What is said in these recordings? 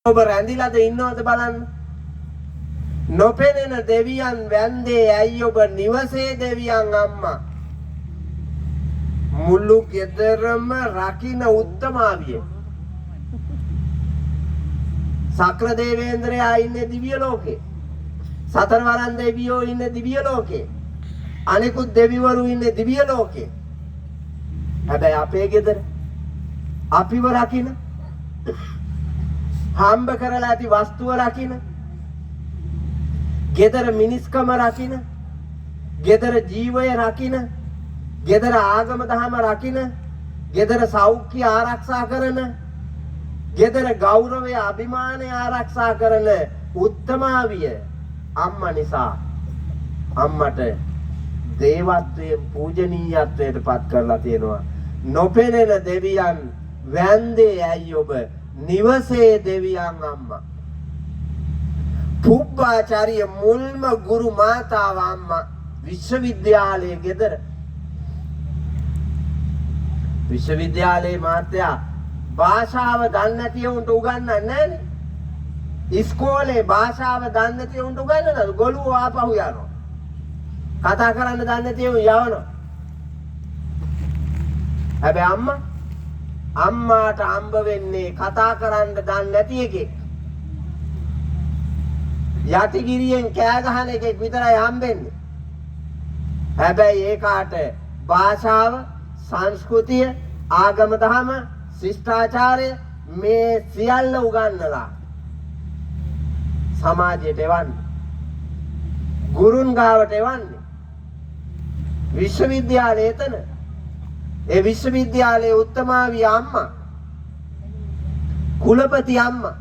ඔබ රැඳිලාද ඉන්නවද බලන්න. නොපෙනෙන දෙවියන් වැන්දේ ඇයි ඔබ නිවසේ දෙවියන් අම්මා. මුළු ගෙදරම රකින්න උත්තමාවිය. සක්‍ර දේවේන්ද්‍රයා ඉන්නේ දිව්‍ය ලෝකේ. සතරවරන් දෙවියෝ ඉන්නේ දිව්‍ය ලෝකේ. අනිකුත් දෙවිවරු ඉන්නේ දිව්‍ය ලෝකේ. හැබැයි අපේ ගෙදර අපිව රකින්න හම්බ කරලා ඇති වස්තුව රකින්න, ගෙදර මිනිස්කම රකින්න, ගෙදර ජීවය රකින්න, ගෙදර ආගම දහම රකින්න, ගෙදර සෞඛ්‍ය ආරක්ෂා කරන, ගෙදර ගෞරවය අභිමානය ආරක්ෂා කරන උත්තමාවිය අම්මා නිසා අම්මට දේවත්වයෙන් පූජනීයත්වයට පත් කරලා තියෙනවා. නොපෙනෙන දෙවියන් වැන්දේ ඇයි ඔබ නිවසේ දෙවියන් අම්මා. පුබ්බාචාර්ය මුල්ම ගුරු මාතාව අම්මා විශ්වවිද්‍යාලයේ ගෙදර. විශ්වවිද්‍යාලයේ මාත්‍යා භාෂාව දන්නේ නැති උන්ට උගන්වන්නේ නැහනේ. ඉස්කෝලේ භාෂාව දන්නේ නැති උන්ට උගන්වනද? ගොළුව ආපහු යනවා. කතා කරන්න දන්නේ නැති උන් යවනවා. හැබැයි අම්මාට හම්බ වෙන්නේ කතා කරන්න දන්නේ නැති එකෙක්. යටිගිරියෙන් කෑ ගහන එකෙක් විතරයි හම්බෙන්නේ. හැබැයි ඒකාට භාෂාව, සංස්කෘතිය, ආගම දහම, ශිෂ්ටාචාරය මේ සියල්ල උගන්වලා සමාජයට එවන්නේ. ගුරුන් ගාවට එවන්නේ. විශ්වවිද්‍යාලයේ එතන. ඒ විශ්වවිද්‍යාලයේ උත්තමාවිය අම්මා, කුලපති අම්මා,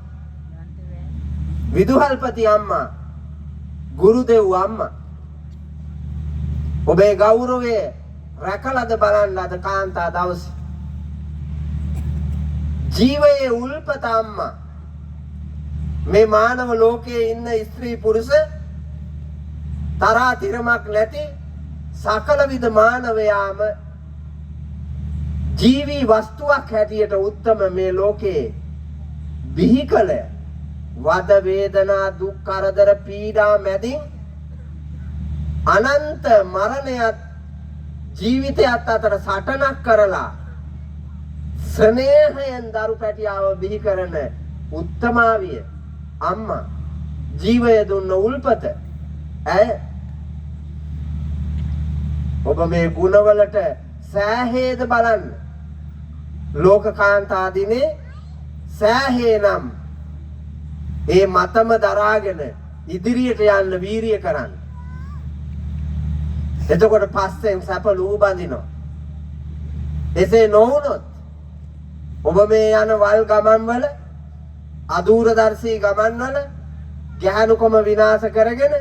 විදුහල්පති අම්මා, ගුරුදෙව් අම්මා. ඔබේ ගෞරවය රැකලාද බලන්න අද කාන්තා දවසේ. ජීවයේ උල්පත අම්මා. මේ මානව ලෝකයේ ඉන්න ස්ත්‍රී පුරුෂ තරහා තිරමක් නැති සකල විද මානවයාම ජීවී වස්තුවක් හැටියට උත්තම මේ ලෝකේ බිහි කළ වද වේදනා දුක් කරදර පීඩා මැදින් අනන්ත මරණයත් ජීවිතයත් අතර සටනක් කරලා ස්නේහයෙන් දරු පැටියාව බිහි කරන උත්තමාවිය අම්මා, ජීවය දුන්න උල්පත ඇය. ඔබ මේ ගුණවලට සෑහේද බලන්න. ලෝකකාන්තා දිනේ සෑහේනම් ඒ මතම දරාගෙන ඉදිරියට යන්න වීරිය කරන්න. එතකොට පස්සෙන් සැප ලූ බඳිනවා. එසේ නොවුනොත් ඔබ මේ යන වල් ගමන් වල, අදූරදර්ශී ගමන් වල ගැහණුකම විනාශ කරගෙන,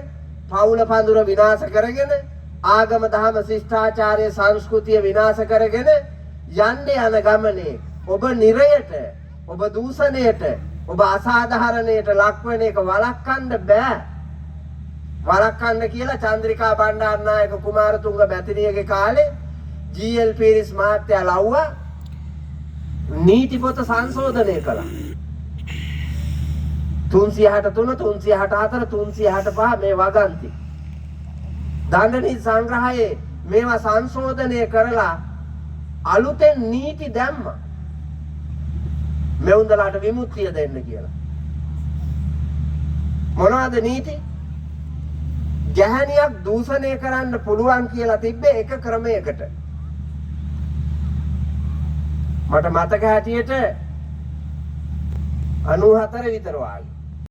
පවුල පඳුර විනාශ කරගෙන, ආගම දහම ශිෂ්ටාචාරය සංස්කෘතිය විනාශ කරගෙන යන්න යන ගමනේ ඔබ නිරයට, ඔබ දූෂණයට, ඔබ අසාධාරණයට ලක්වන එක වළක්වන්න බෑ. වළක්වන්න කියලා චන්ද්‍රිකා බණ්ඩාරනායක කුමාරතුංග මැතිණියගේ කාලේ ජී.එල්. පීරිස් මහත්තයා ලව්වා නීති පොත සංශෝධනය කළා. 363, 364, 365 මේ වගන්ති. දණ්ඩ නීති සංග්‍රහයේ මේවා සංශෝධනය කරලා අලුතෙන් නීති දැම්මා. මෙවුන්දලාට විමුක්තිය දෙන්න කියලා. මොනවද නීති? ගැහණියක් දූෂණය කරන්න පුළුවන් කියලා තිබ්බේ එක ක්‍රමයකට. මට මතක හැටියට 94 විතර වාගේ.